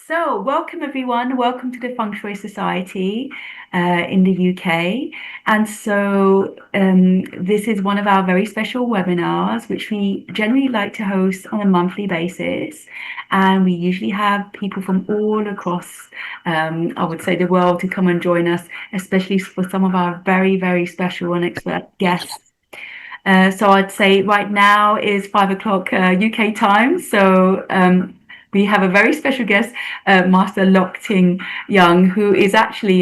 So, welcome everyone. Welcome to the Feng Shui Society in the UK. This is one of our very special webinars, which we generally like to host on a monthly basis. And we usually have people from all across, I would say, the world to come and join us, especially for some of our very, very special and expert guests. So I'd say right now is 5 o'clock UK time. We have a very special guest, Master Lok Tin Yung, who is actually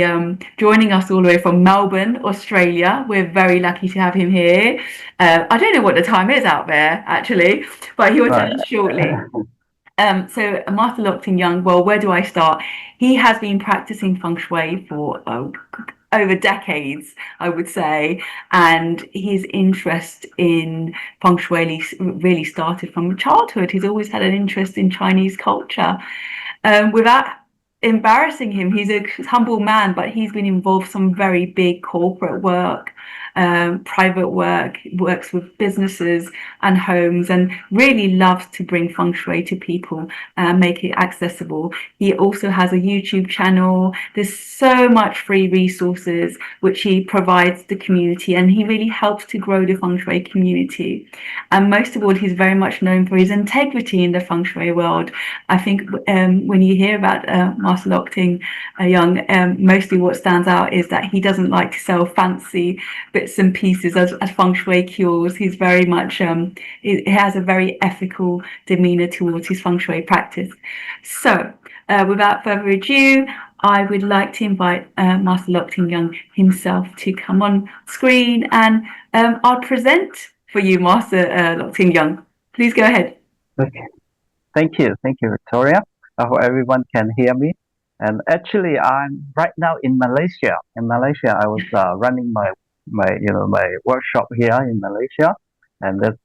joining us all the way from Melbourne, Australia. We're very lucky to have him here. I don't know what the time is out there, actually, but he will tell Right. us shortly. Master Lok Tin Yung, well, where do I start? He has been practicing feng shui for over decades, I would say, and his interest in feng shui really started from childhood. He's always had an interest in Chinese culture. Without embarrassing him, he's a humble man, but he's been involved in some very big corporate work, private work, works with businesses and homes, and really loves to bring feng shui to people and make it accessible. He also has a YouTube channel. There's so much free resources which he provides the community, and he really helps to grow the feng shui community. And most of all, he's very much known for his integrity in the feng shui world. I think when you hear about Master Lok Tin Yung, mostly what stands out is that he doesn't like to sell fancy bits and pieces as feng shui cures. He's very much, he has a very ethical demeanor towards his feng shui practice. So, without further ado, I would like to invite Master Lok Tin Yung himself to come on screen, and I'll present for you, Master Lok Tin Yung. Please go ahead. Okay. Thank you, Victoria. I hope everyone can hear me. And actually, I'm right now in Malaysia. In Malaysia, I was running my workshop here in Malaysia, and that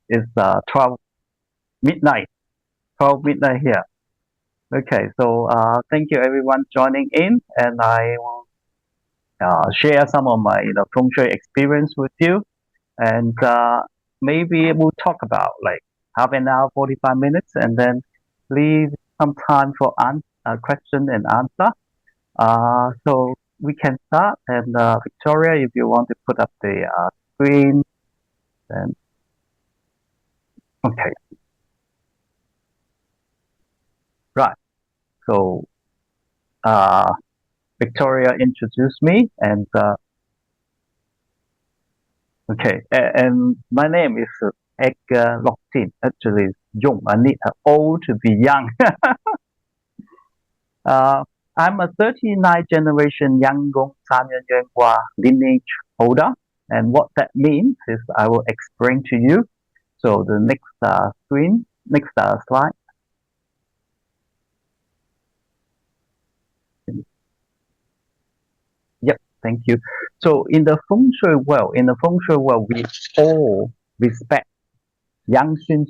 is 12 midnight, 12 midnight here. Okay, so thank you everyone joining in, and I will share some of my feng shui experience with you, and maybe we'll talk about like half an hour, 45 minutes, and then leave some time for question and answer. So we can start. And Victoria, if you want to put up the screen, then okay, right. So uh, Victoria introduced me, and okay, and my name is Edgar Lok Tin. Actually, it's Yung. I need old to be young. Uh, I'm a 39th generation Yang Gong lineage holder. And what that means is I will explain to you. So the next next slide. Yep, thank you. So in the feng shui world, we all respect Yang Xun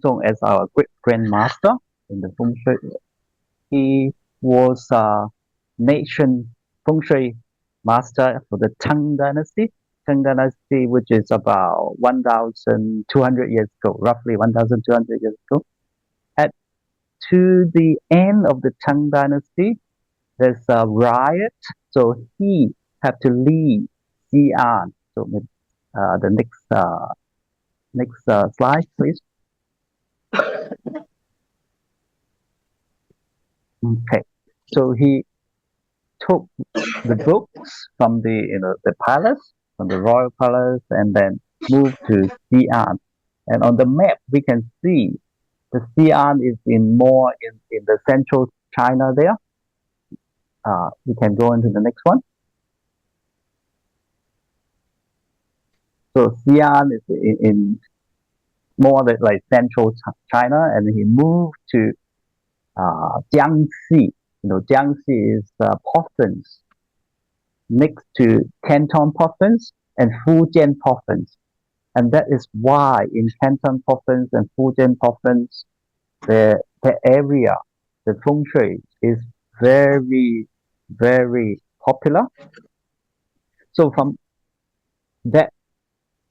Song as our great grandmaster in the feng shui. He was a nation feng shui master for the Tang Dynasty. Tang Dynasty, which is about 1,200 years ago, roughly 1,200 years ago. At to the end of the Tang Dynasty, there's a riot, so he had to leave Xi'an. So the next slide, please. Okay, so he took the books from the palace, from the royal palace, and then moved to Xi'an. And on the map, we can see the Xi'an is in the central China there. We can go into the next one. So Xi'an is in more like central China, and he moved to Jiangxi. Jiangxi is province next to Canton province and Fujian province. And that is why in Canton province and Fujian province, the area, the feng shui is very, very popular. So from that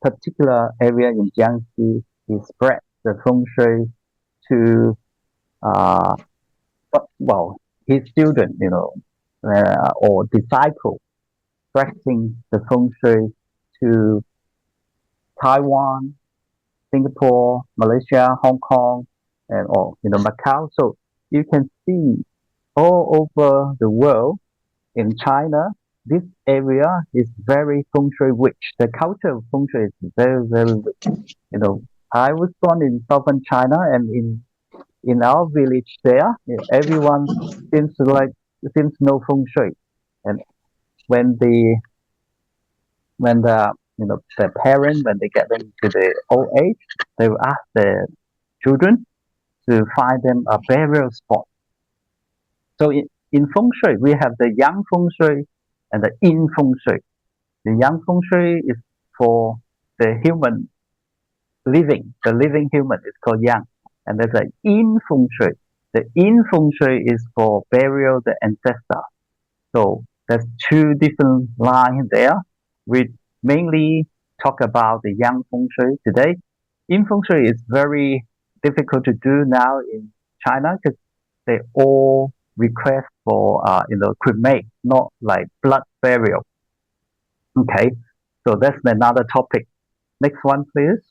particular area in Jiangxi, he spread the feng shui to uh, but well, his student, or disciple practicing the feng shui to Taiwan, Singapore, Malaysia, Hong Kong, and or Macau. So you can see all over the world in China, this area is very feng shui rich. The culture of feng shui is very, very rich. I was born in southern China, and in our village there, everyone seems to know feng shui. And when the parents, when they get them to the old age, they will ask the children to find them a burial spot. So in feng shui, we have the yang feng shui and the yin feng shui. The yang feng shui is for the human living. The living human is called yang. And there's a yin feng shui. The yin feng shui is for burial the ancestor. So there's two different lines there. We mainly talk about the yang feng shui today. Yin feng shui is very difficult to do now in China because they all request for cremate, not like blood burial. Okay, so that's another topic. Next one, please.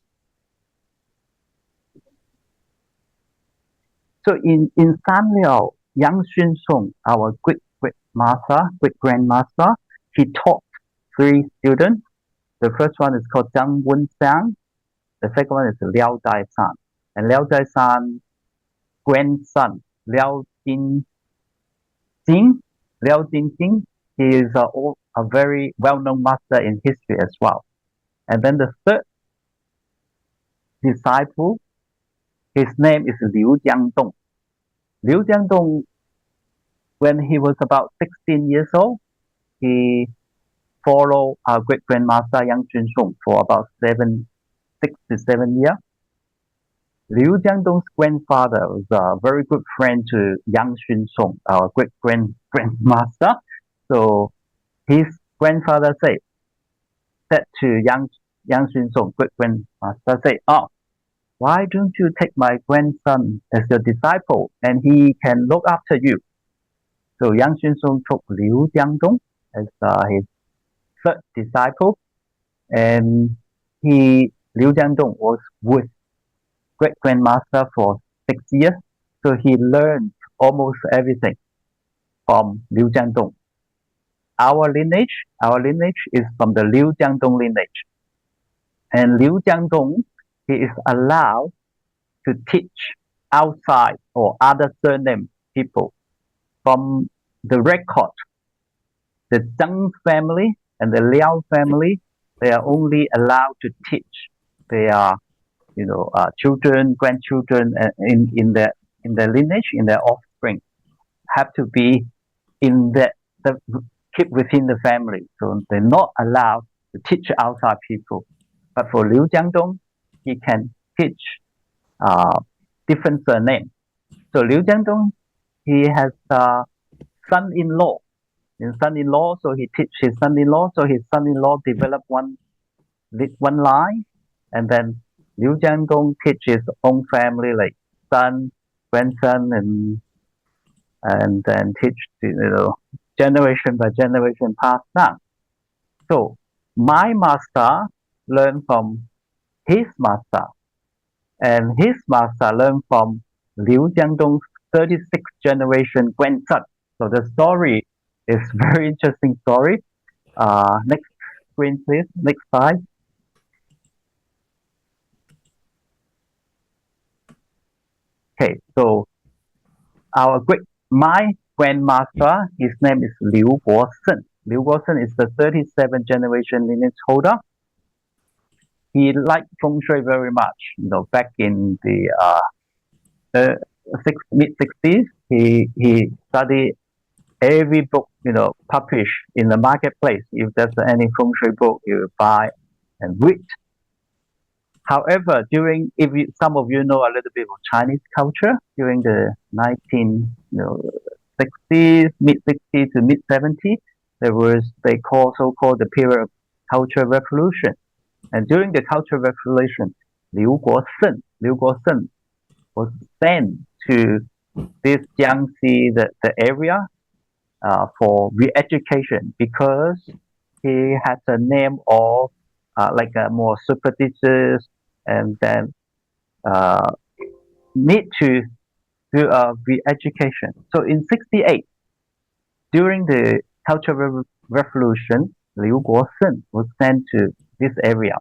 So in Sanliao, Yang Xun Song, our great grandmaster, he taught three students. The first one is called Zhang Wenxiang. The second one is Liao Dai San. And Liao Dai San's grandson, Liao Jin Jing, he is a very well-known master in history as well. And then the third disciple, his name is Liu Jiangdong. Liu Jiangdong, when he was about 16 years old, he followed our great grandmaster Yang Junsheng for about 6 to 7 years. Liu Jiangdong's grandfather was a very good friend to Yang Xunsong, our great grandmaster. So his grandfather said to Yang Xunsong, great grandmaster, "Oh, why don't you take my grandson as your disciple, and he can look after you?" So Yang Xunsong took Liu Jiangdong as his third disciple, and Liu Jiangdong was with great grandmaster for 6 years, so he learned almost everything from Liu Jiangdong. Our lineage is from the Liu Jiangdong lineage, and Liu Jiangdong, he is allowed to teach outside or other surname people. From the record, the Zhang family and the Liao family, they are only allowed to teach their children, grandchildren, in their lineage, in their offspring, have to be in the keep within the family. So they're not allowed to teach outside people. But for Liu Jiangdong, he can teach different surnames. So Liu Jiangdong, he has a son-in-law. So he teach his son-in-law. So his son-in-law developed one line, and then Liu Jiangdong teach his own family, like son, grandson, and then teach generation by generation passed down. So my master learned from his master, and his master learned from Liu Jiangdong's 36th generation grandson. So the story is very interesting story. Next screen, please. Next slide. Okay, so my grandmaster, his name is Liu Guosen. Liu Guosen is the 37th generation lineage holder. He liked feng shui very much. Back in the mid-60s, he studied every book published in the marketplace. If there's any feng shui book, he will buy and read. However, some of you know a little bit of Chinese culture during the 1960s, mid-60s to mid-70s, there was so-called the period of Cultural Revolution. And during the Cultural Revolution, Liu Guosen was sent to this Yang see the area for re-education because he has a name of like a more superstitious and then uh, need to do a re-education. So in 68, during the Cultural Revolution, Liu Guosen was sent to this area.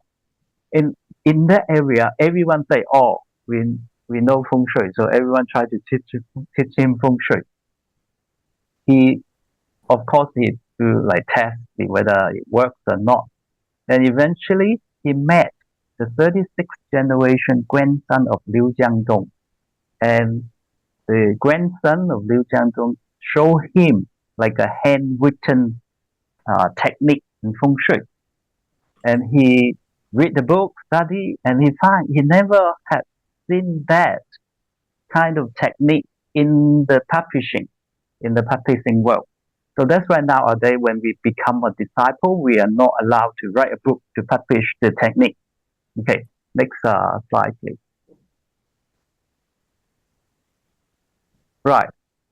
In in that area, everyone say, "Oh, we know feng shui," so everyone tried to teach him feng shui. He, of course, he do like test whether it works or not. And eventually, he met the 36th generation grandson of Liu Jiangdong, and the grandson of Liu Jiangdong showed him like a handwritten technique in feng shui. And he read the book, study, and he find he never had seen that kind of technique in the publishing world. So that's why nowadays when we become a disciple, we are not allowed to write a book to publish the technique. Okay, next slide, please. Right,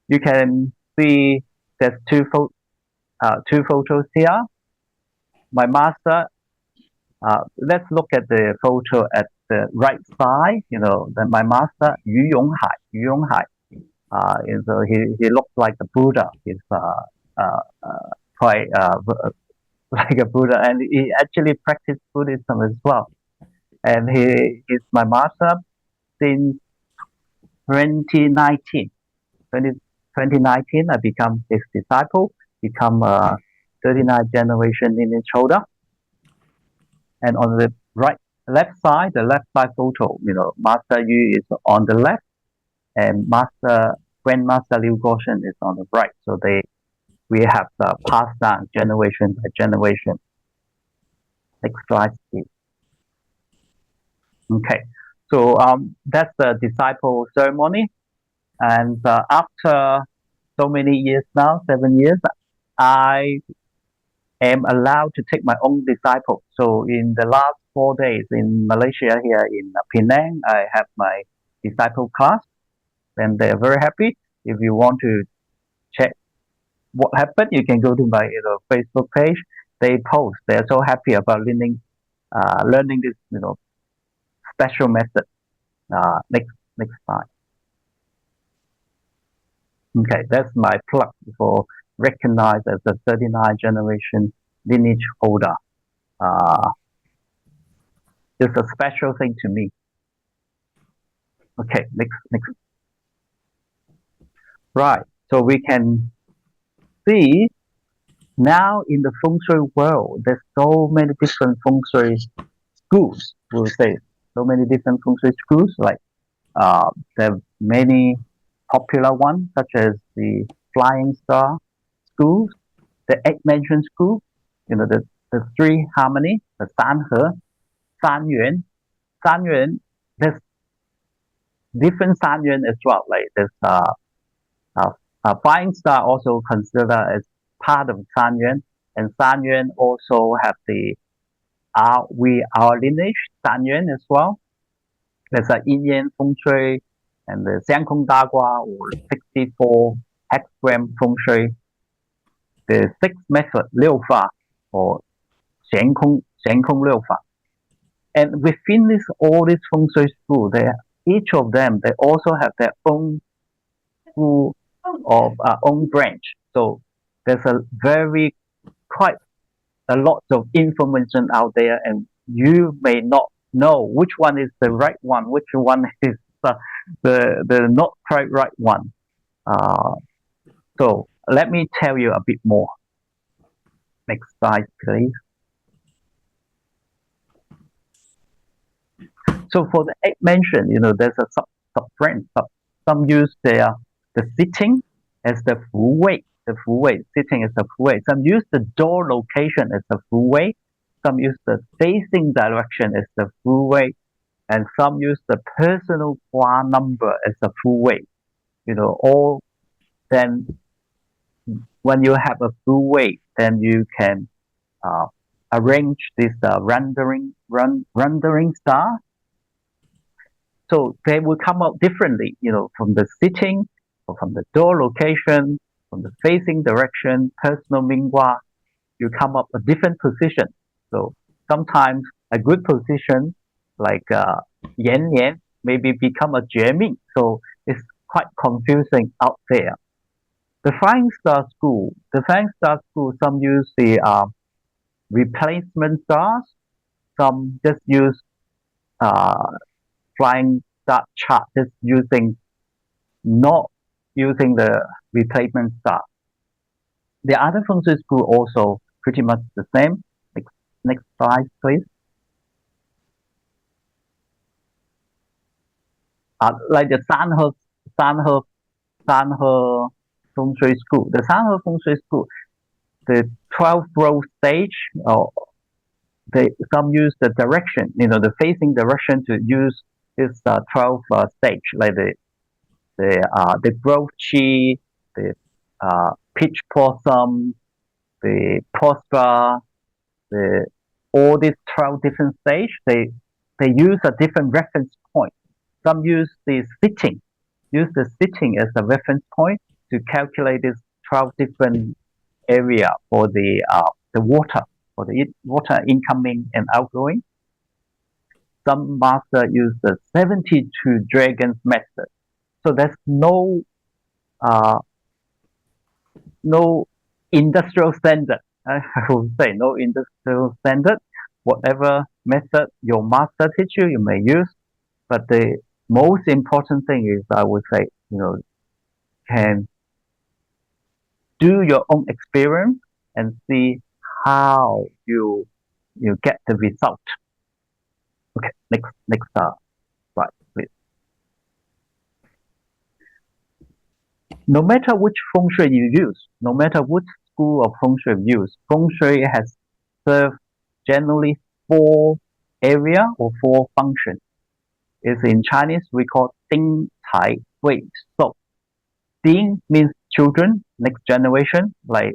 you can see there's two photos here. My master. Let's look at the photo at the right side. You know, my master Yu Yonghai. Yu Yonghai. He looks like a Buddha. He's quite like a Buddha, and he actually practiced Buddhism as well. And he is my master since 2019. 2019, I become his disciple, become a 39th generation lineage holder. And on the left side, the left side photo, you know, Master Yu is on the left, and Grandmaster Liu Guoshen is on the right. So we have passed down generation by generation. Next slide, please. Okay, so that's the disciple ceremony, and after so many years now, 7 years, I am allowed to take my own disciple. So in the last 4 days in Malaysia here in Penang, I have my disciple class, and they're very happy. If you want to check what happened, you can go to my Facebook page. They post. They're so happy about learning this special method. Next slide. Okay, that's my plug for recognized as a 39 generation lineage holder. It's a special thing to me. Okay, next. Right, so we can see now in the feng shui world, there's so many different feng shui schools. We'll say so many different feng shui schools. Like there are many popular ones, such as the Flying Star schools, the Eight Mansion school. You know, the three harmony, the Sanhe, Sanyuan, Sanyuan. There's different Sanyuan as well. Like there's Flying Star also considered as part of Sanyuan, and Sanyuan also have our lineage Sanyuan as well. There's a Yin-Yang Feng Shui and the Xiangkong Dagua or 64 hexagram Feng Shui. The sixth method, Liu Fa or Xiangkong Liu Fa. And within all these Feng Shui schools, each of them, they also have their own school of own branch. So there's quite a lot of information out there, and you may not know which one is the right one, which one is the not quite right one. So let me tell you a bit more. Next slide, please. So for the eight mentioned, there's a sub-brand. Some use the sitting as the fu wei. The fu wei, sitting as the fu wei. Some use the door location as the fu wei. Some use the facing direction as the fu wei. And some use the personal Hua number as the fu wei. All then when you have a fu wei, then you can arrange this rendering star. So they will come out differently, from the sitting, or from the door location, from the facing direction, personal mingwa, you come up a different position. So sometimes a good position like yen yen maybe become a jamming. So it's quite confusing out there. The Flying Star School, some use the replacement stars, some just use uh, flying star chart, just using not using the replacement star. The other feng shui school also pretty much the same. Next slide, please. Like the Sanhe Feng Shui School. The Sanhe Feng Shui School, the 12 row stage, or some use the direction, the facing direction to use this 12 stage, like the growth chi, the pitch possum, the prosper, the all these 12 different stage. They use a different reference point. Some use the sitting as a reference point to calculate this 12 different area for the water, for the water incoming and outgoing. Some master use the 72 dragons method. So there's uh, no industrial standard. I would say no industrial standard. Whatever method your master teach you, you may use. But the most important thing is, I would say, can do your own experience and see how you get the result. Okay, next slide, please. No matter which feng shui you use, no matter which school of feng shui has served generally four area or four functions. Is in Chinese we call Ding Tai Wei So. Ding means children, next generation, like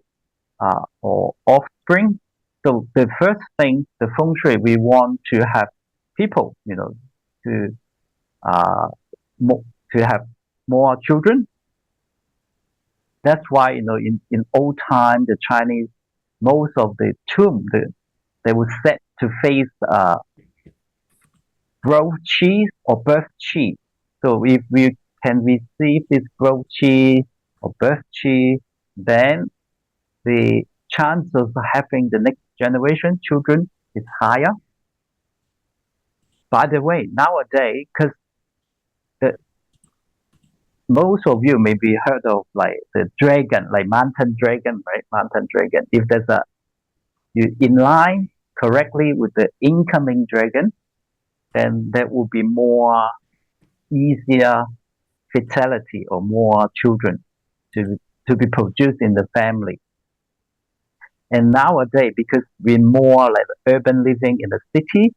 or offspring. So the first thing, the feng shui, we want to have people, to uh, to have more children. That's why in old time the Chinese, most of the tomb they would set to face growth chi or birth chi. So if we can receive this growth chi or birth chi, then the chance of having the next generation children is higher. By the way, nowadays, because most of you maybe heard of like the dragon, like mountain dragon, right? Mountain dragon. If there's you in line correctly with the incoming dragon, then there will be more easier fertility or more children to to be produced in the family. And nowadays, because we're more like urban living in the city,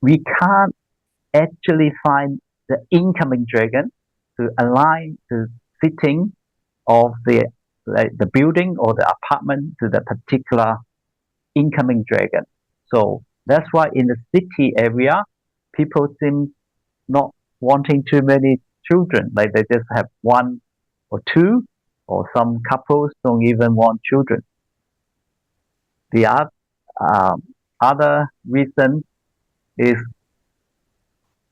we can't actually find the incoming dragon to align the fitting of the building or the apartment to the particular incoming dragon. So that's why in the city area, people seem not wanting too many children. Like they just have one or two, or some couples don't even want children. The other reason is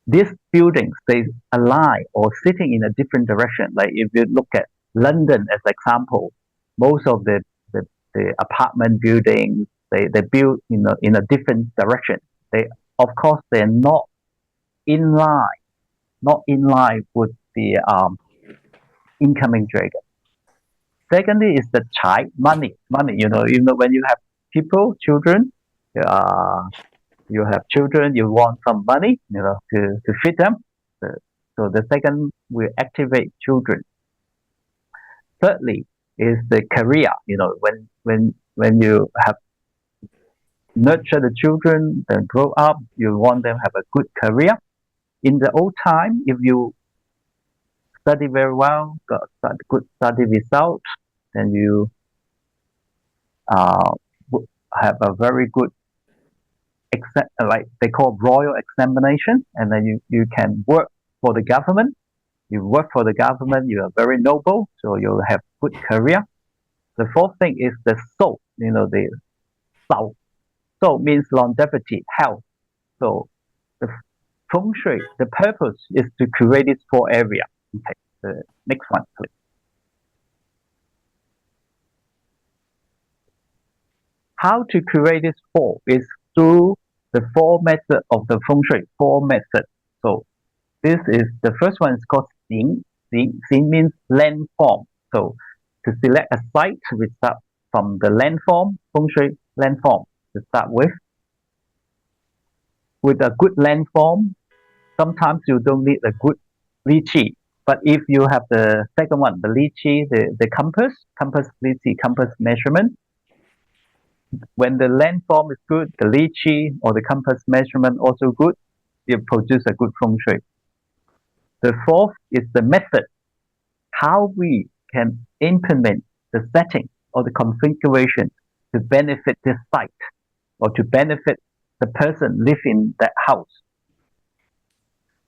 these buildings, they align or sitting in a different direction. Like if you look at London as example, most of the apartment buildings, they build in a different direction. They of course they're not in line with the incoming dragon. Secondly is the child money. When you have people, children, uh, you have children, you want some money, to feed them. So the second will activate children. Thirdly is the career. When you have nurture the children and grow up, you want them to have a good career. In the old time, if you study very well, got good study result, then you uh, have a very good like they call royal examination, and then you can work for the government. You work for the government, you are very noble, so you'll have good career. The fourth thing is the soul, the soul. Soul means longevity, health. So the feng shui, the purpose is to create this four area. Okay, the next one, please. How to create this four is through the four method of the feng shui, four method. So this is the first one is called Xin. Xin means landform. So to select a site, we start from the landform, feng shui landform to start with. With a good landform, sometimes you don't need a good li chi. But if you have the second one, the li chi, the compass li chi, compass measurement, when the landform is good, the li chi or the compass measurement also good, you produce a good feng shui. The fourth is the method, how we can implement the setting or the configuration to benefit this site or to benefit the person living in that house.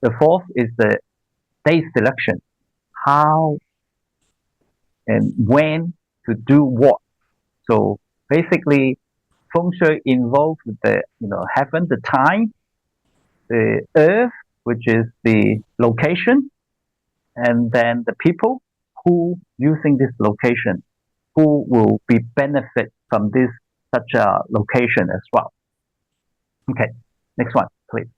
The fourth is the day selection, how and when to do what. So basically, feng shui involves the heaven, the time, the earth, which is the location, and then the people who using this location, who will be benefit from this such a location as well. Okay, next one, please.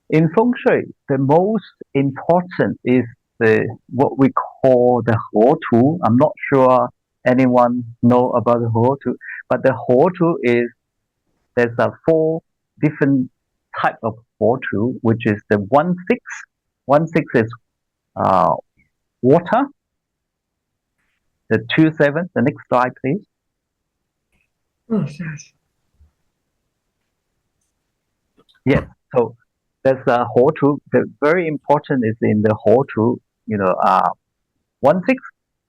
In feng shui, the most important is the what we call the tu. I'm not sure anyone know about the tu, but the tu is there's a four different type of tu, which is the 1-6. 1-6 is water. The 2-7. The next slide, please. Oh, yes. Yes. So there's a tu. The very important is in the tu. 1-6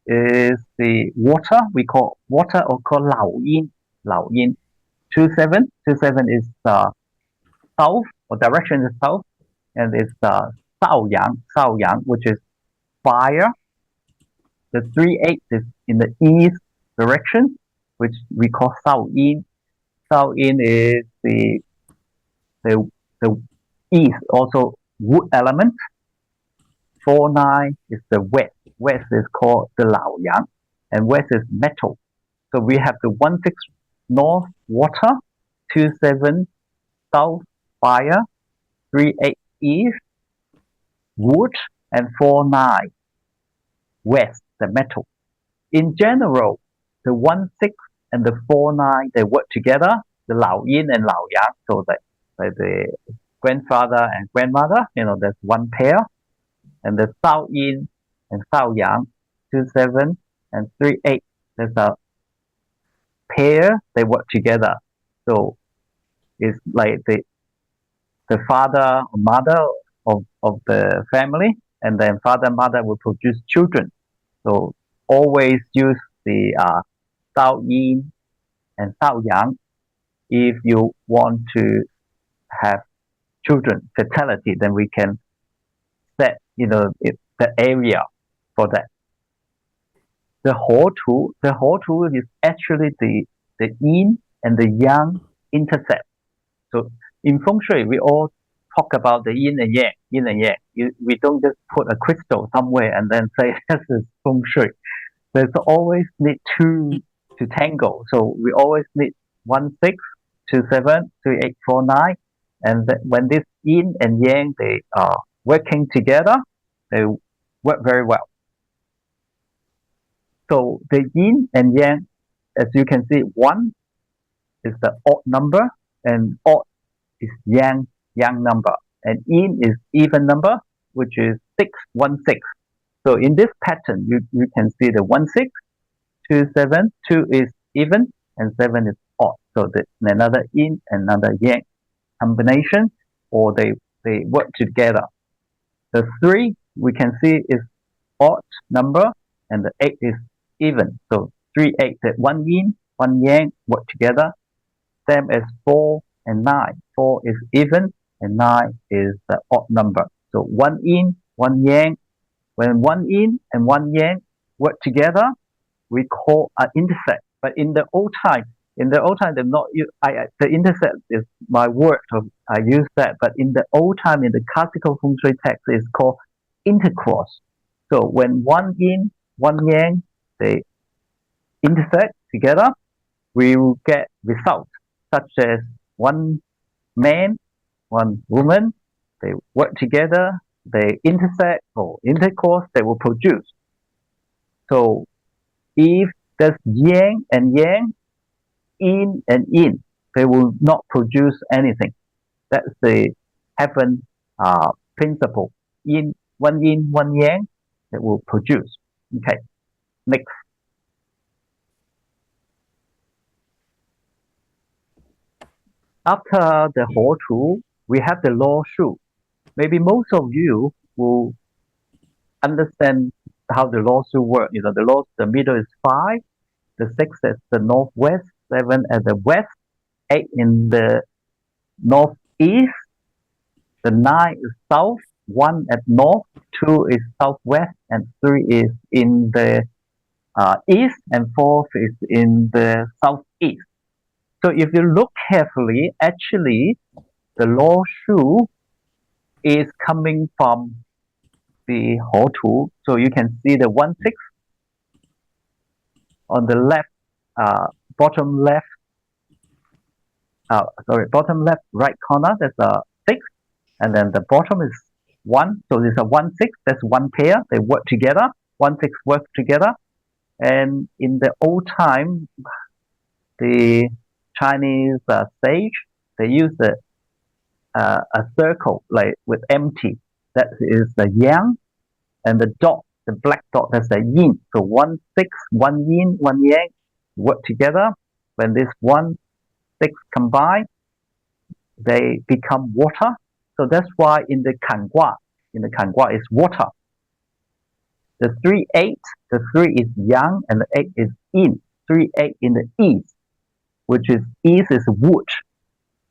is the water. We call water or call lao yin. Lao yin. 2-7. 2-7 is south or direction is south, and it's sao yang, which is fire. The 3-8 is in the east direction, which we call sao yin. Sao yin is the east, also wood element. 4-9 is the west. West is called the lao yang, and west is metal. So we have the 1-6 north water, 2-7 south fire, 3-8 east wood, and 4-9 west the metal. In general, the 1-6 and the 4-9 they work together, the lao yin and lao yang, so that like the grandfather and grandmother, there's one pair, and the sao yin and sao yang, 2-7 and 3-8, there's a pair, they work together. So it's like the father or mother of the family, and then father and mother will produce children. So always use the sao yin and sao yang if you want to have children fertility. Then we can set the area for that. The tu is actually the yin and the yang intersect. So in feng shui, we all talk about the yin and yang, yin and yang. We don't just put a crystal somewhere and then say this is feng shui. There's always need two to tango. So we always need 1-6, 2-7, 3-8, 4-9, and when this yin and yang they are working together, they work very well. So the yin and yang, as you can see, 1 is the odd number, and odd is yang number, and yin is even number, which is 6-1-6. So in this pattern, you can see the 1-6, 2-7, 2 is even, and 7 is odd. So another yin and another yang combination, or they work together. The 3 we can see is odd number, and the 8 is even. So 3-8, that 1 yin, 1 yang work together. Same as 4 and 9. 4 is even, and 9 is the odd number. So 1 yin, 1 yang. When 1 yin and 1 yang work together, we call an intersect. But in the old time, they're not. The intersect is my word. So I use that. But in the old time, in the classical feng shui text, it's called intercross. So when 1 yin, 1 yang, they intersect together, we will get results such as 1 man, 1 woman. They work together, they intersect or intercourse, they will produce. So if there's yang and yang, yin and yin, they will not produce anything. That's the heaven principle. Yin, 1 yin, 1 yang, that will produce. Okay, next. After the Ho Tu, we have the Law Shu. Maybe most of you will understand how the Law Shu works. The middle is 5, the 6 is the northwest, 7 at the west, 8 in the northeast, the 9 is south, 1 at north, 2 is southwest, and 3 is in the east, and 4 is in the southeast. So if you look carefully, actually, the Law Shu is coming from the Ho Tu. So you can see the 1-6 on the left, bottom left, right corner. There's a 6, and then the bottom is 1. So there's a 1-6. That's one pair. They work together. 1-6 work together. And in the old time, the Chinese sage, they use a circle like with empty. That is the yang, and the dot, the black dot, that's the yin. So 1-6, 1 yin, 1 yang work together. When this 1-6 combine, they become water. So that's why in the Kangua is water. The 3-8, the 3 is yang and the 8 is yin. 3-8 in the east, which is wood.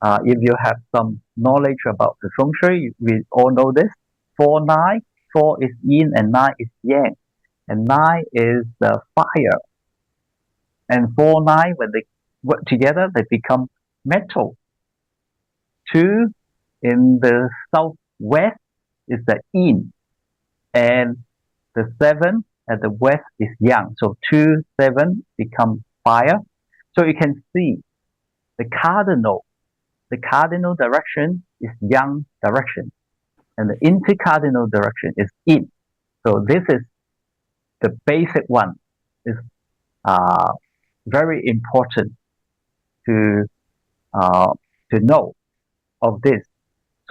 If you have some knowledge about the feng shui, we all know this. 4-9, 4 is yin and 9 is yang. And 9 is the fire. And 4-9, when they work together, they become metal. 2 in the southwest is the yin. And the 7 at the west is yang. So 2, 7 become fire. So you can see the cardinal direction is yang direction, and the intercardinal direction is yin. So this is the basic one. It's very important to know of this.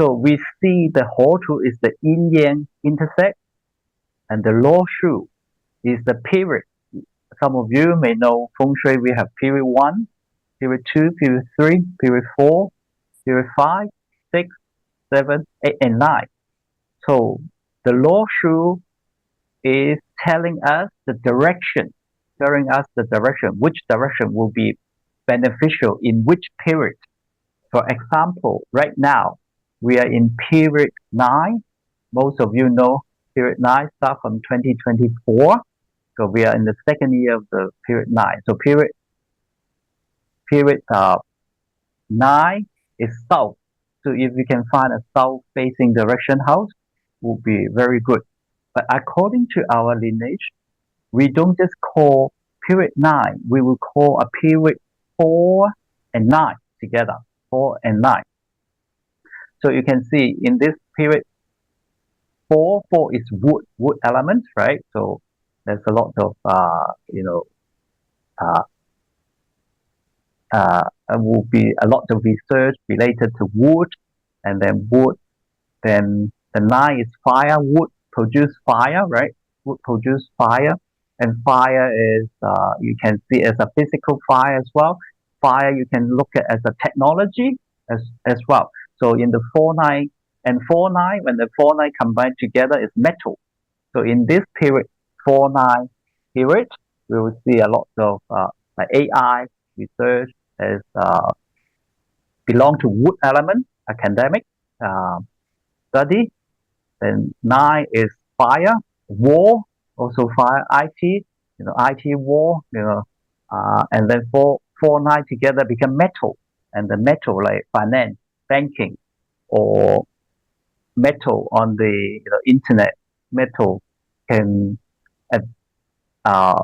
So we see the Ho Tu is the yin yang intersect, and the Law Shu is the period. Some of you may know feng shui. We have period 1, period 2, period 3, period 4, period 5, 6, 7, 8, and 9. So the Law Shu is telling us the direction, which direction will be beneficial in which period. For example, right now, we are in period 9. Most of you know period 9 starts from 2024. So we are in the second year of the period 9. So period 9 is south. So if we can find a south-facing direction house, will be very good. But according to our lineage, we don't just call period 9. We will call a period 4 and 9 together. 4 and 9. So you can see in this period 4 is wood element, right? So there's a lot of will be a lot of research related to wood, and then then the 9 is fire. Wood produce fire, right? Wood produce fire, and fire is you can see as a physical fire as well. Fire you can look at as a technology as well. So in the 4-9 and 4-9, when the 4-9 combine together, is metal. So in this period, 4-9 period, we will see a lot of like AI research as belong to wood element, academic. study. Then 9 is fire, war, also fire, IT, IT war, and then 9 together become metal, and the metal like finance, banking, or metal on the internet, metal can uh,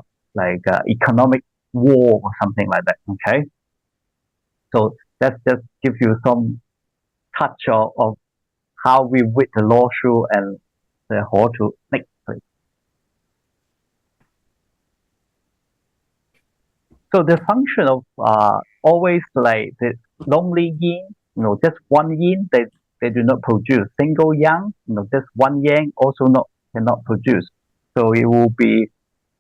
economic war or something like that. Okay, so that just give you some touch of how we read the law through and the how to next place. So the function of always like the lonely yin, just one yin, they do not produce. Single yang, just one yang also not cannot produce. So it will be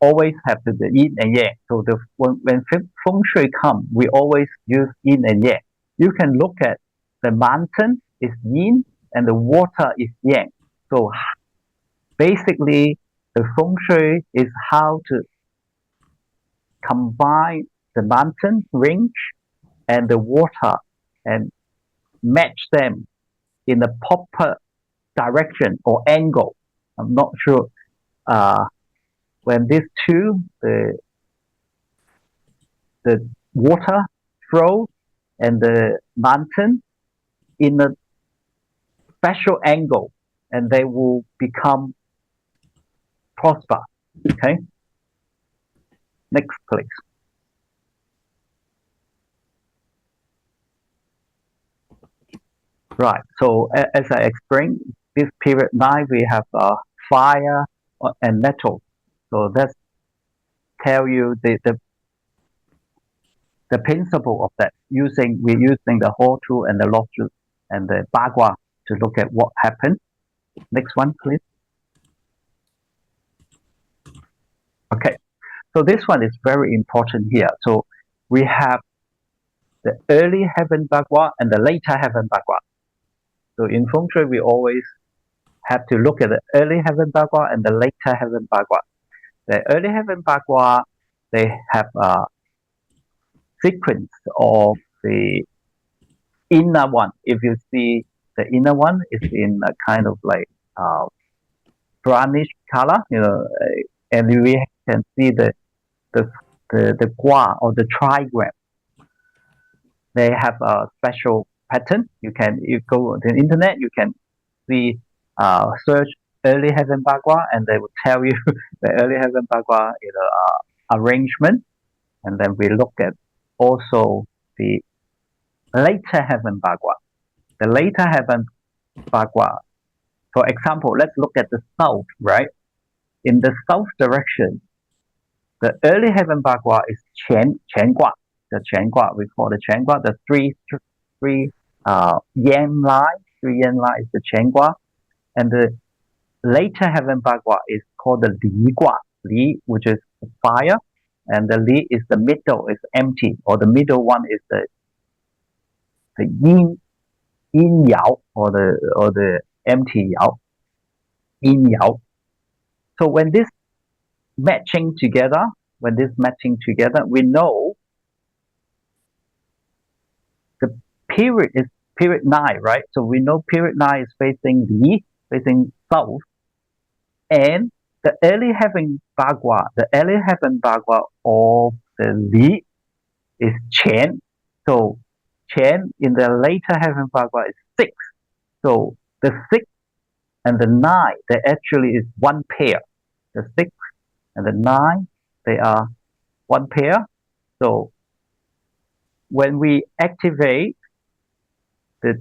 always have the yin and yang. So when feng shui come, we always use yin and yang. You can look at the mountain is yin and the water is yang. So basically, the feng shui is how to combine the mountain range and the water and match them in a proper direction or angle. I'm not sure when these two, the water flow and the mountain in a special angle, and they will become prosper. Okay. Next, please. Right. So as I explained, this period 9 we have fire and metal. So that's tell you the principle of that. We're using the whole truth and the log truth and the bagua to look at what happened. Next one, please. Okay. So this one is very important here. So we have the early heaven bagua and the later heaven bagua. So in feng shui, we always have to look at the early heaven bagua and the later heaven bagua. The early heaven bagua, they have a sequence of the inner one. If you see the inner one is in a kind of like brownish color, and we can see the gua or the trigram. They have a special pattern. You go on the internet, you can see search early heaven bagua, and they will tell you the early heaven bagua arrangement. And then we look at also the later heaven bagua. The later heaven bagua. For example, let's look at the south, right? In the south direction, the early heaven bagua is Qian Gua. The Qian Gua, we call the Qian Gua. The three yen line. 3 yen line is the Qian Gua. And the later heaven bagua is called the Li Gua. Li, which is fire. And the Li is the middle, is empty. Or the middle one is the yin yao, or the empty yao. Yin yao. So when this matching together, we know the period is period 9, right? So we know period 9 is facing Li, facing south, and the early heaven bagua of the Li is Qian. So Qian in the later heaven bagua is 6. So the 6 and the 9, they actually is one pair. The 6 and the 9, they are one pair. So when we activate the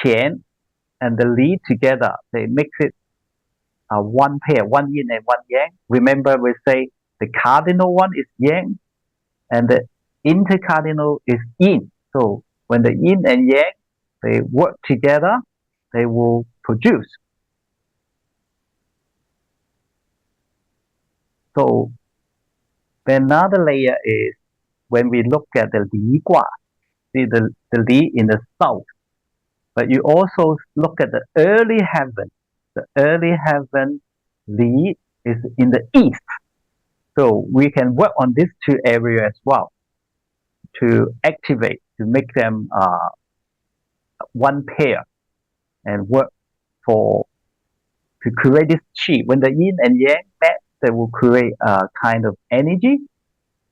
Qian and the Li together, they mix it one pair, one yin and one yang. Remember, we say the cardinal one is yang and the intercardinal is yin. So when the yin and yang, they work together, they will produce. So another layer is when we look at the Li Gua, see the Li in the south, but you also look at the early heaven. The early heaven Li is in the east. So we can work on these two areas as well to activate, to make them one pair. and work to create this chi. When the yin and yang met, they will create a kind of energy.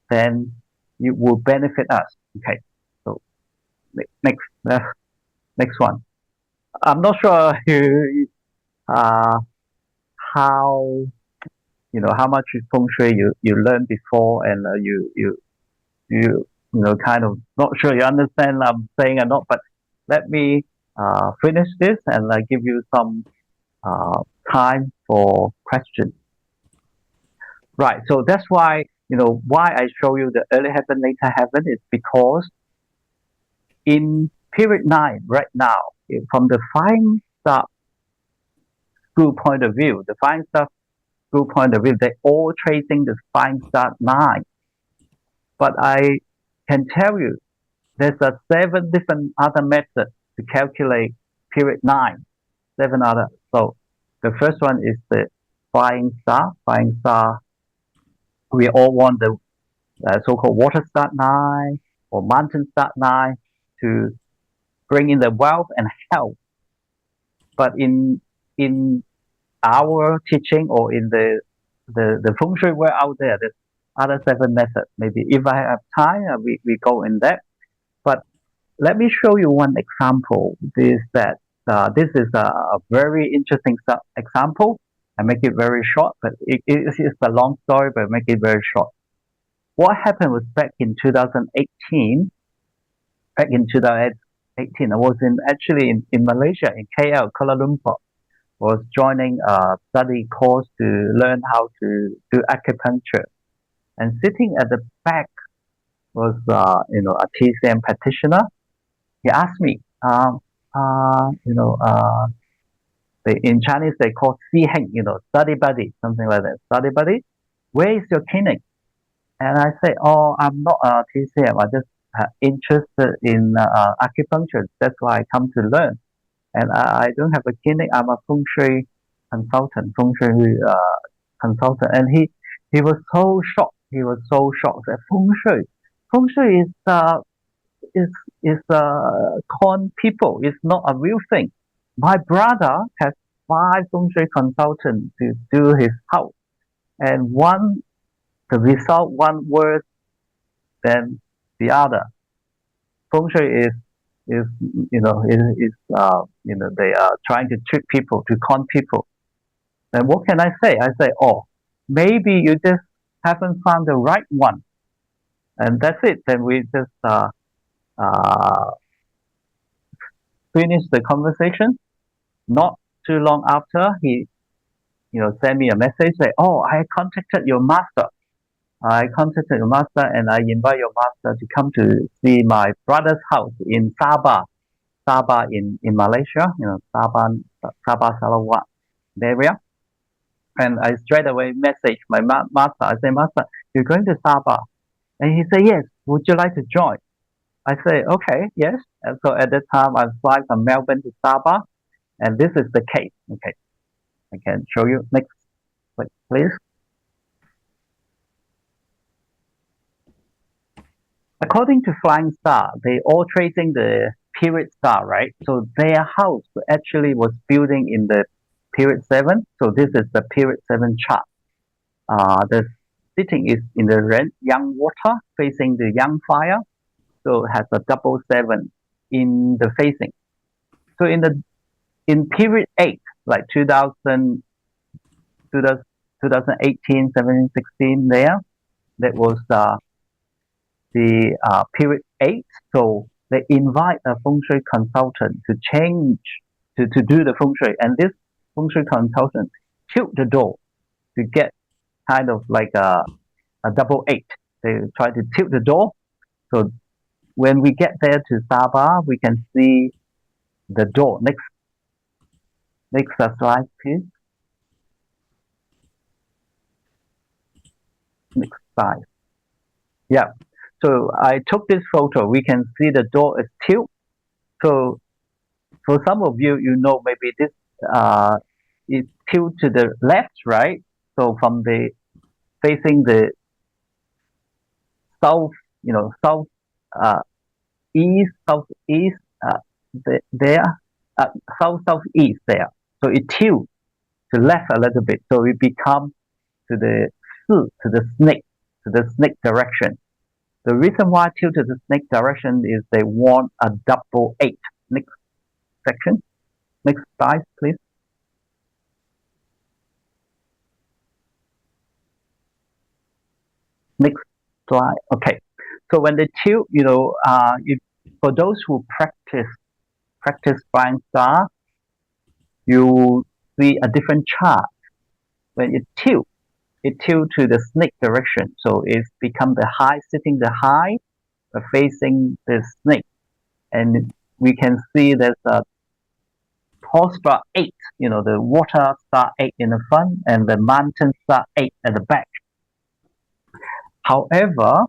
Then it will benefit us. Okay. So next, next one. I'm not sure uh, how how much feng shui you learned before, and you kind of not sure you understand I'm saying or not. But let me finish this and give you some uh, time for questions. Right. So that's why why I show you the early heaven, later heaven is because in period 9 right now, from the flying star school point of view, the flying star school point of view, they're all tracing the flying star 9. But I can tell you there's 7 different other methods to calculate period 9. 7 other. So the first one is the flying star. Flying star, we all want the so-called water star 9 or mountain star 9 to bring in the wealth and health. But in our teaching or in the feng shui world out there, there's other 7 methods. Maybe if I have time, we go in that. But let me show you one example. This is a very interesting example. I make it very short, but it's a long story, but I make it very short. What happened was back in 2018. Back in 2018, I was actually in Malaysia, in KL, Kuala Lumpur. Was joining a study course to learn how to do acupuncture. And sitting at the back was a TCM practitioner. He asked me, in Chinese they call Si Heng, study buddy, something like that. Study buddy, where is your clinic? And I say, oh, I'm not a TCM. I just interested in acupuncture. That's why I come to learn. And I don't have a clinic. I'm a feng shui consultant, consultant. And he was so shocked. He was so shocked that feng shui is con people. It's not a real thing. My brother has 5 feng shui consultants to do his house, and the result one worse than the other. Feng shui is they are trying to trick people, to con people. And what can I say? I say, oh, maybe you just haven't found the right one, and that's it. Then we just finish the conversation. Not too long after, he sent me a message say, oh, I contacted your master. And I invite your master to come to see my brother's house in Sabah. Sabah in Malaysia, Sabah Sarawak area. And I straight away message my master. I say, Master, you're going to Sabah? And he said, yes. Would you like to join? I say, okay, yes. And so at that time, I fly from Melbourne to Sabah, and this is the case. Okay, I can show you next, please. According to Flying Star, they all tracing the period star, right? So their house actually was building in the period 7. So this is the period 7 chart. The sitting is in the yang water facing the yang fire. So it has a double 7 in the facing. So in period 8, like 2018, 17, 16 there, that was the period 8. So they invite a feng shui consultant to do the feng shui, and this feng shui consultant tilt the door to get kind of like a double 8. They try to tilt the door. So when we get there to Sabah, we can see the door. Next slide, please. Next slide. Yeah. So I took this photo. We can see the door is tilt. So for some of you, maybe this is tilt to the left, right? So from the facing the south, south southeast there. south southeast there. So it tilts to left a little bit. So it becomes to the to the snake direction. The reason why tilt to the snake direction is they want a double eight. Next section. Next slide, please. Next slide. Okay. So when they tilt, if, for those who practice flying star, you see a different chart. When it tilt to the snake direction. So it's become the high, sitting the high, facing the snake. And we can see there's a tall star 8, the water star 8 in the front and the mountain star 8 at the back. However,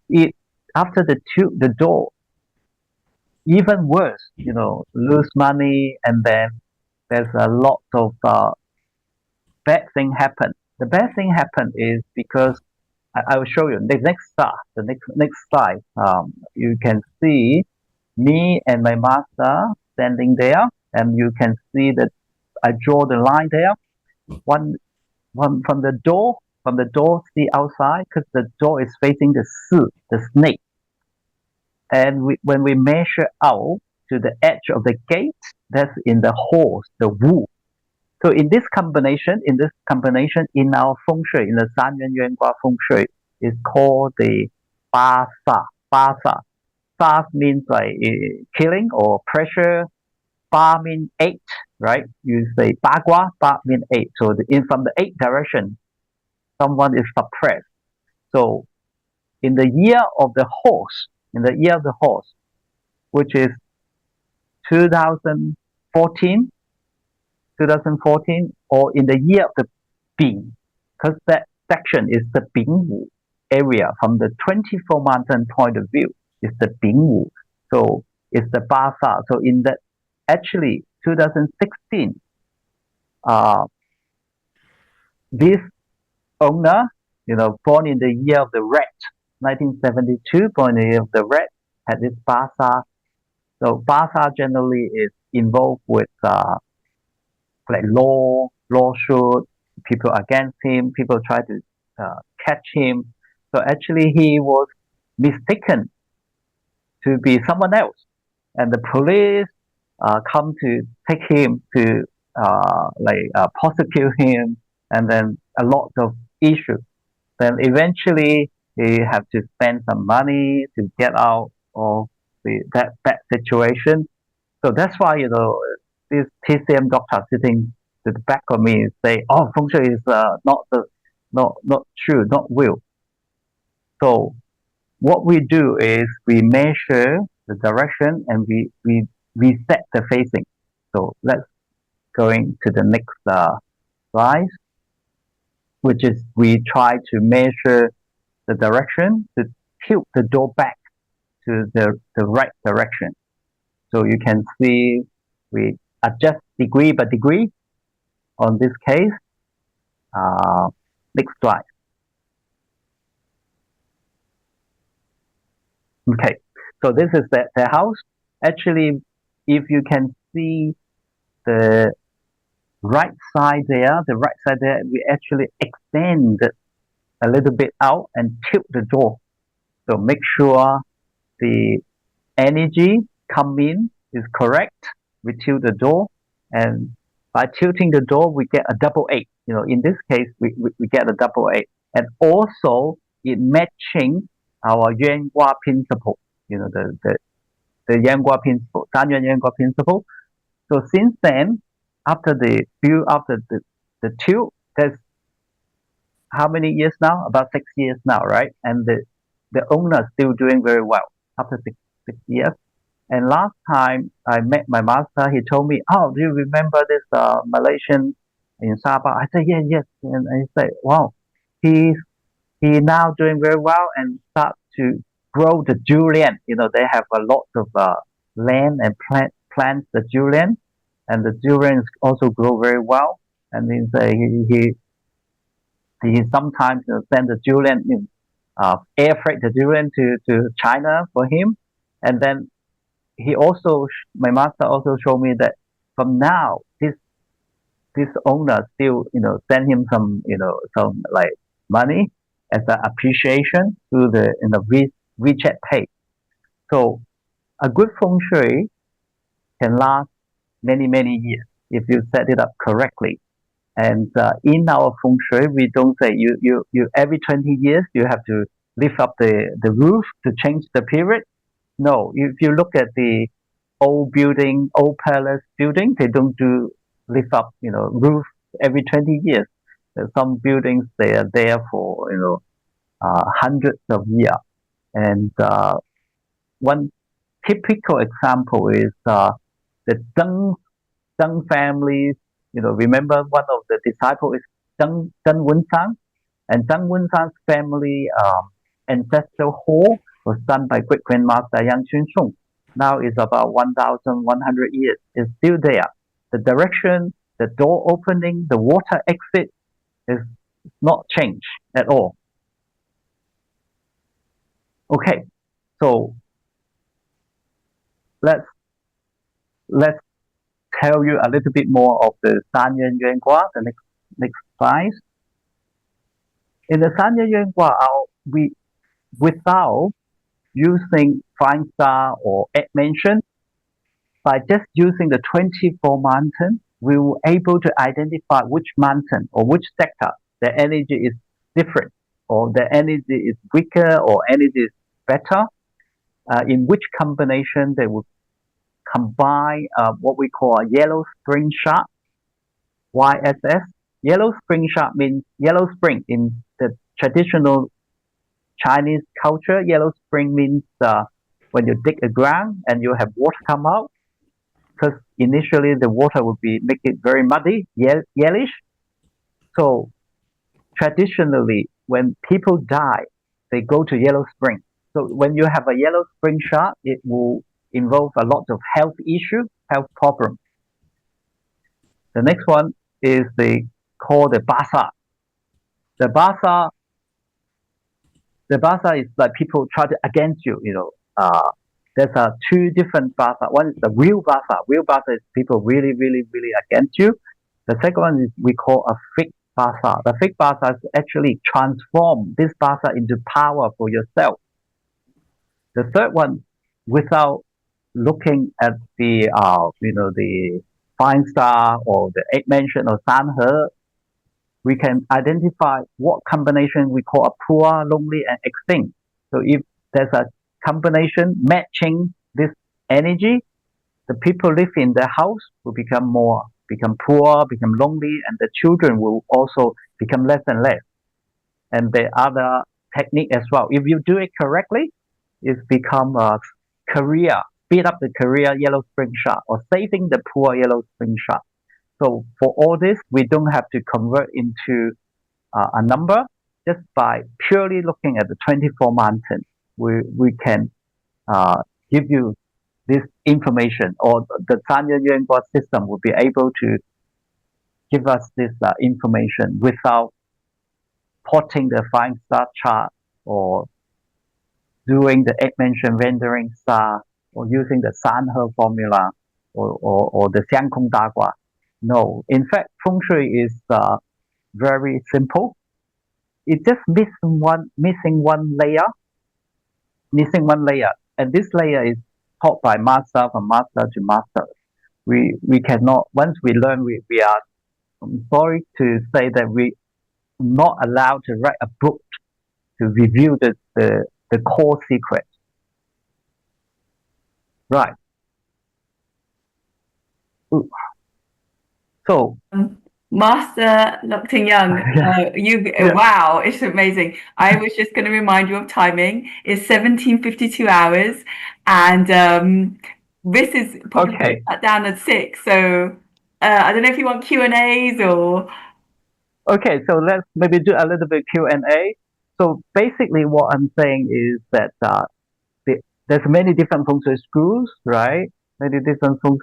it after the door, even worse, lose money, and then there's a lot of bad thing happen. The bad thing happen is because I will show you the next slide. You can see me and my master standing there, and you can see that I draw the line there. One from the door, see outside, because the door is facing the snake. And when we measure out to the edge of the gate, that's in the holes, the wood. So in this combination, in our feng shui, in the San Yuan Yuan Gua feng shui, is called the Ba Sa. Ba Sa. Sa means like killing or pressure. Ba means 8, right? You say Ba Gua, Ba means 8. So from the 8 direction, someone is suppressed. So in the year of the horse, which is 2014, or in the year of the Bing, because that section is the Bingwu area from the 24 mountain point of view, is the Bingwu. So it's the Basa. So in that, actually, 2016, this owner, born in the year of the rat, 1972, born in the year of the rat, had this Basa. So Basa generally is involved with like lawsuit, people against him, people try to catch him. So actually he was mistaken to be someone else. And the police come to take him to prosecute him, and then a lot of issues. Then eventually he have to spend some money to get out of that situation. So that's why, this TCM doctor sitting to the back of me say, "Oh, feng shui is not true, not real." So what we do is we measure the direction and we set the facing. So let's going to the next slide, which is we try to measure the direction to tilt the door back to the right direction. So you can see we adjust degree by degree on this case. Next slide. Okay, so this is the house. Actually, if you can see the right side there, we actually extend a little bit out and tilt the door. So make sure the energy come in is correct. We tilt the door, and by tilting the door, we get a double 8. In this case, we get a double 8, and also it matching our Yuan Gua principle. The Yang Gua principle, San Yuan Yang Gua principle. So since then, after the tilt, that's how many years now? About 6 years now, right? And the owner is still doing very well after six years. And last time I met my master, he told me, "Oh, do you remember this Malaysian in Sabah?" I said, "Yeah, yes." And he said, "Wow, he now doing very well and start to grow the durian. They have a lot of land and plants the durian, and the durian also grow very well." And he say he sometimes send the durian, air freight the durian to China for him, and then my master also showed me that from now, this owner still, send him some like money as an appreciation through the, WeChat Pay. So a good feng shui can last many, many years if you set it up correctly. And in our feng shui, we don't say you every 20 years you have to lift up the roof to change the period. No, if you look at the old building, old palace building, they don't do lift up, roof every 20 years. Some buildings, they are there for, hundreds of years. And one typical example is the Zheng families. Remember one of the disciples is Zheng Wensan, and Zheng Wensan's family ancestral hall was done by great grandmaster Yang Xunsheng. Now it's about 1,100 years. It's still there. The direction, the door opening, the water exit is not changed at all. Okay, so let's tell you a little bit more of the San Yuan Yuan Gua, the next slide. In the San Yuan Yuan Gua, we without using flying star or egg mansion, by just using the 24 mountain, we were able to identify which mountain or which sector the energy is different, or the energy is weaker, or energy is better. In which combination they would combine what we call a yellow spring shot, YSS. Yellow spring shot means yellow spring in the traditional Chinese culture. Yellow spring means when you dig a ground and you have water come out, because initially the water would make it very muddy, yellowish. So traditionally, when people die, they go to yellow spring. So when you have a yellow spring shot, it will involve a lot of health issues, health problems. The next one is called the basa. The basa is like people try to against you. There's two different basa. One is the real basa. Real basa is people really, really, really against you. The second one is we call a fake basa. The fake basa is actually transform this basa into power for yourself. The third one, without looking at the fine star or the eight mansion or sanhe, we can identify what combination we call a poor, lonely, and extinct. So if there's a combination matching this energy, the people live in the house will become poor, become lonely, and the children will also become less and less. And the other technique as well, if you do it correctly, it's become a career, speed up the career yellow spring shot, or saving the poor yellow spring shot. So for all this, we don't have to convert into a number. Just by purely looking at the 24 mountains, we can give you this information, or the San Yuan Yuan Gua system will be able to give us this information without plotting the flying star chart, or doing the eight mansion rendering star, or using the Sanhe formula, or the Xiang Kong Da Gua. No, in fact, feng shui is very simple. It's just missing one layer, and this layer is taught by master from master to master. We cannot, once we learn, we are, I'm sorry to say that we are not allowed to write a book to reveal the core secret. Right. Ooh. So Master Lok Tin Yung, wow, it's amazing. I was just going to remind you of timing. It's 17:52 hours, and this is probably shut down at 6. So I don't know if you want Q&As or. Okay, so let's maybe do a little bit Q&A. So basically, what I'm saying is that there's many different feng shui schools, right? Many different feng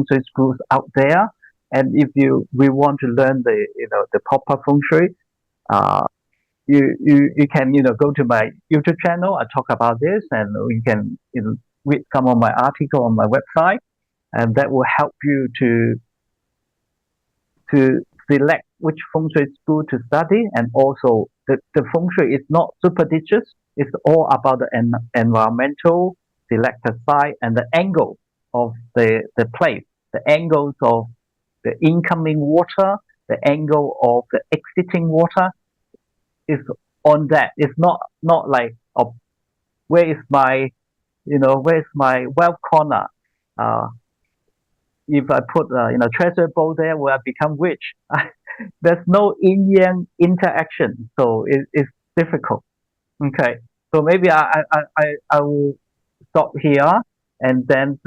shui schools out there. And if we want to learn the proper feng shui, you can go to my YouTube channel. I talk about this, and we can read some of my article on my website, and that will help you to select which feng shui school to study. And also the feng shui is not superstitious. It's all about the environmental, select the site and the angle of the place, the angles of the incoming water, the angle of the exiting water is on that. It's not like, oh, where is my, where's my wealth corner? Uh, if I put treasure bowl there, will I become rich? There's no yin yang interaction, so it's difficult. Okay, so maybe I will stop here and then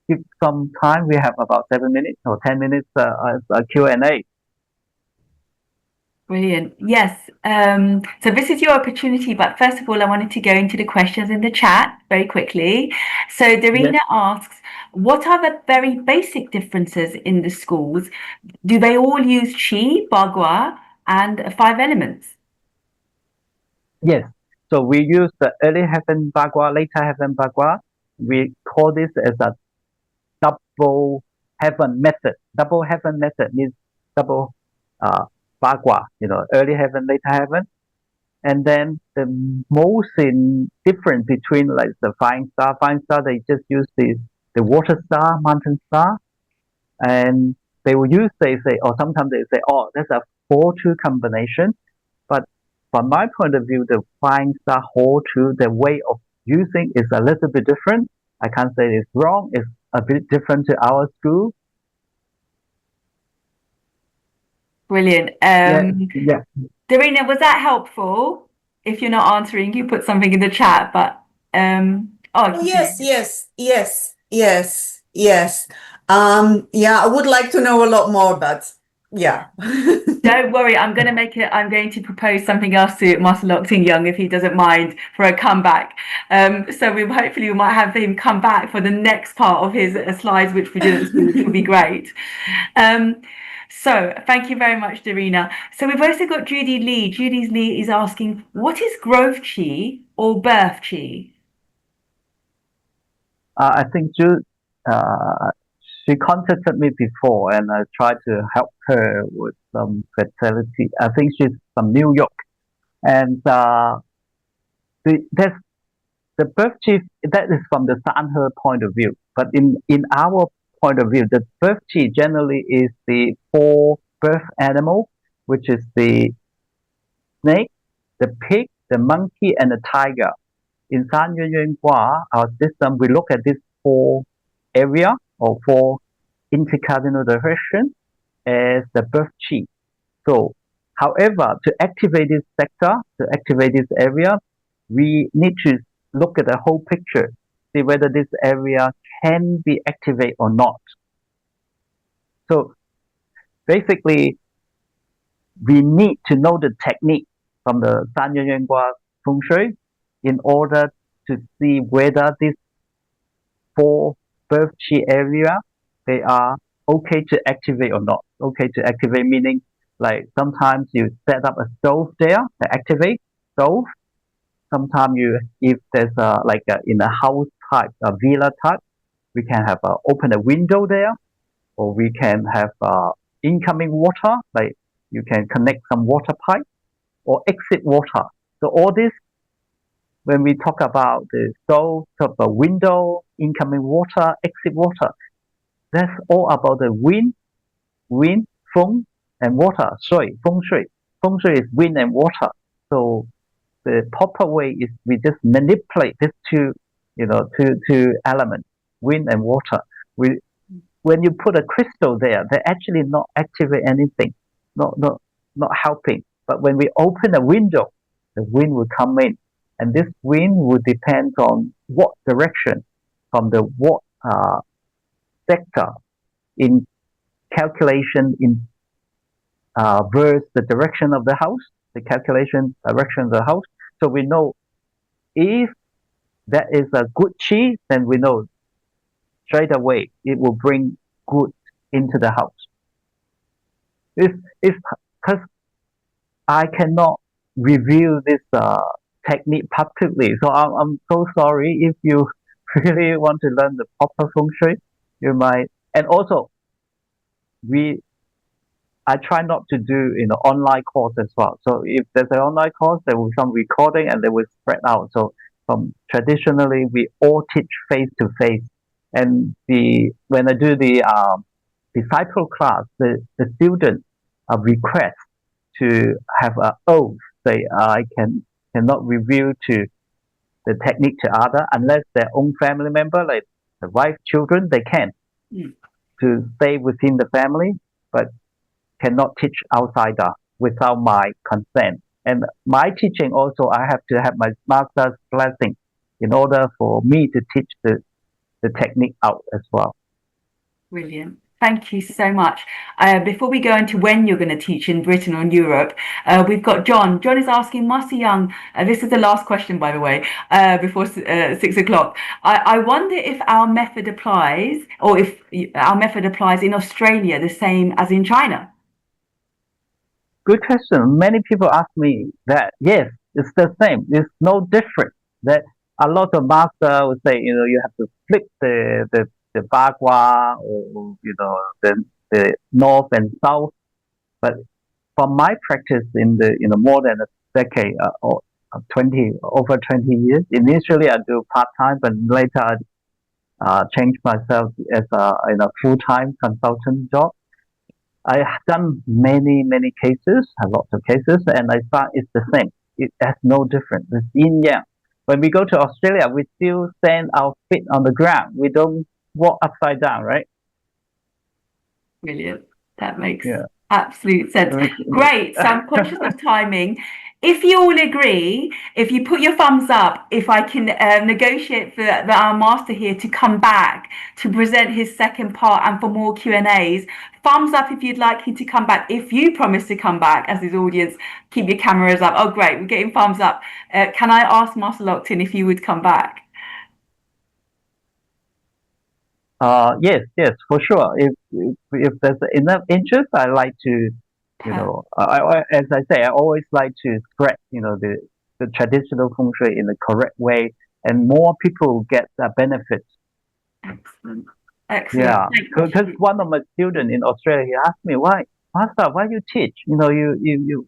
give some time. We have about 7 minutes or 10 minutes Q&A. Brilliant. Yes. So this is your opportunity, but first of all, I wanted to go into the questions in the chat very quickly. So Darina asks, what are the very basic differences in the schools? Do they all use Qi, Bagua, and 5 elements? Yes. So we use the early heaven Bagua, later heaven Bagua. We call this as a double heaven method. Double heaven method means double Bagua, early heaven, later heaven. And then the most difference between like the flying star, they just use the water star, mountain star, and they will use, they say, or sometimes they say, oh, that's a 4-2 combination. But from my point of view, the flying star 4-2, the way of using is a little bit different. I can't say it's wrong. It's a bit different to our school. Brilliant. Yeah. Darina, was that helpful? If you're not answering, you put something in the chat, but yes. Yeah, I would like to know a lot more, but yeah. Don't worry, I'm going to propose something else to Master Lok Tin Yung if he doesn't mind for a comeback. So hopefully we might have him come back for the next part of his slides, which we didn't see, which will be great. So thank you very much, Darina. So we've also got Judy Lee. Judy Lee is asking, what is growth chi or birth chi? I think she contacted me before, and I tried to help her with some fertility. I think she's from New York, and that's the birth chi. That is from the Sanhe point of view, but in our point of view, the birth chi generally is the 4 birth animal, which is the snake, the pig, the monkey, and the tiger. In San Yuan Hua, our system, we look at these 4 area or 4 intercardinal direction as the birth chi. So, however, to activate this sector, to activate this area, we need to look at the whole picture, see whether this area can be activated or not. So, basically, we need to know the technique from the San Yuan Hua Feng Shui in order to see whether these 4 birth chi area, they are okay to activate or not. Okay to activate meaning like sometimes you set up a stove there to activate stove. Sometimes if there's in a house type, a villa type, we can have open a window there, or we can have incoming water, like you can connect some water pipe or exit water. So all this, when we talk about the stove, talk about window, incoming water, exit water, that's all about the wind, feng, and water. Feng shui. Feng shui is wind and water. So the proper way is we just manipulate these two elements, wind and water. When you put a crystal there, they actually not activate anything, not helping. But when we open a window, the wind will come in, and this wind will depend on what direction from the what sector in calculation in verse the direction of the house, the calculation direction of the house. So we know if that is a good chi, then we know straight away it will bring good into the house. It's because I cannot reveal this technique publicly, so I'm so sorry if you really want to learn the proper feng shui, you might. And also, we I try not to do online course as well. So if there's an online course, there will be some recording and they will spread out. So traditionally we all teach face to face. And the when I do the disciple class, the students request to have an oath. Say I cannot reveal to the technique to other unless their own family member, like the wife, children, they can Mm. to stay within the family, but cannot teach outsider without my consent. And my teaching also, I have to have my master's blessing in order for me to teach the technique out as well. Brilliant. Thank you so much. Before we go into when you're going to teach in Britain or in Europe, we've got John. John is asking, Master Yang, this is the last question, by the way, before 6 o'clock. I wonder if our method applies, or if our method applies in Australia the same as in China. Good question. Many people ask me that. Yes, it's the same. It's no different. That a lot of master would say, you have to flip the bagua or the north and south. But from my practice in the more than a decade or 20 over 20 years, initially I do part time, but later I changed myself as a full time consultant job. I have done many cases, a lot of cases, and I find it's the same. It has no difference. It's yin yang. When we go to Australia, we still stand our feet on the ground. We don't walk upside down, right? Brilliant. That makes Yeah. absolute sense. Great. So I'm conscious of timing. If you all agree, if you put your thumbs up, if I can negotiate for our master here to come back to present his second part and for more Q&As, thumbs up if you'd like him to come back. If you promise to come back as his audience, keep your cameras up. Oh, great. We're getting thumbs up. Can I ask Master Lok Tin if you would come back? Yes, for sure. If there's enough interest, I like to, as I say, I always like to spread, the traditional feng shui in the correct way, and more people get the benefits. Excellent. Excellent. Yeah, because one of my students in Australia, he asked me, why, Master, why you teach? You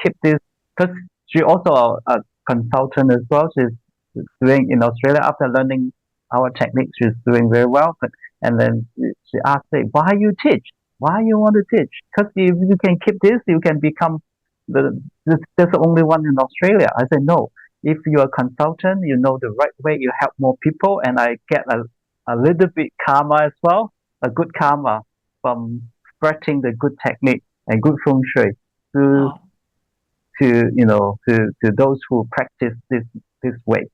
keep this, because she also a consultant as well. She's doing in Australia after learning our techniques. She's doing very well. And then she asked me, why you teach? Why you want to teach? Because if you can keep this, you can become there's only one in Australia. I said, no. If you're a consultant, you know the right way, you help more people, and I get a little bit karma as well, a good karma from spreading the good technique and good feng shui to those who practice this way.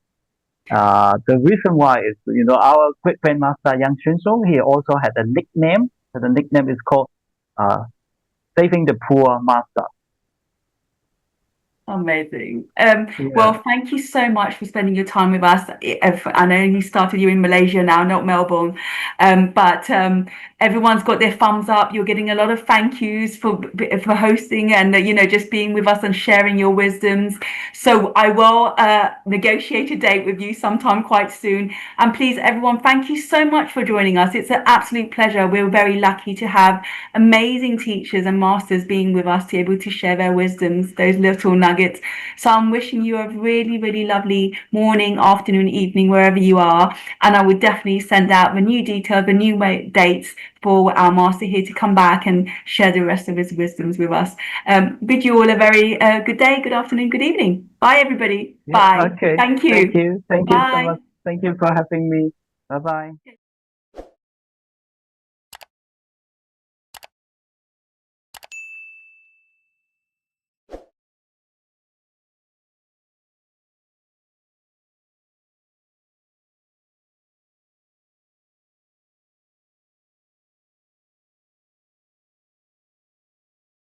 The reason why is our great grandmaster Yang Xunsong, he also had a nickname. So the nickname is called Saving the Poor Master. Amazing. Well, thank you so much for spending your time with us. I know you started you in Malaysia now, not Melbourne, but everyone's got their thumbs up. You're getting a lot of thank yous for hosting and just being with us and sharing your wisdoms. So I will negotiate a date with you sometime quite soon. And please, everyone, thank you so much for joining us. It's an absolute pleasure. We're very lucky to have amazing teachers and masters being with us to be able to share their wisdoms, those little nuggets. So I'm wishing you a really lovely morning, afternoon, evening, wherever you are. And I would definitely send out the new details, the new dates for our master here to come back and share the rest of his wisdoms with us. Bid you all a very good day, good afternoon, good evening. Bye, everybody. Bye. Okay. Thank you. Thank you so Bye. much. Thank you for having me. Bye-bye.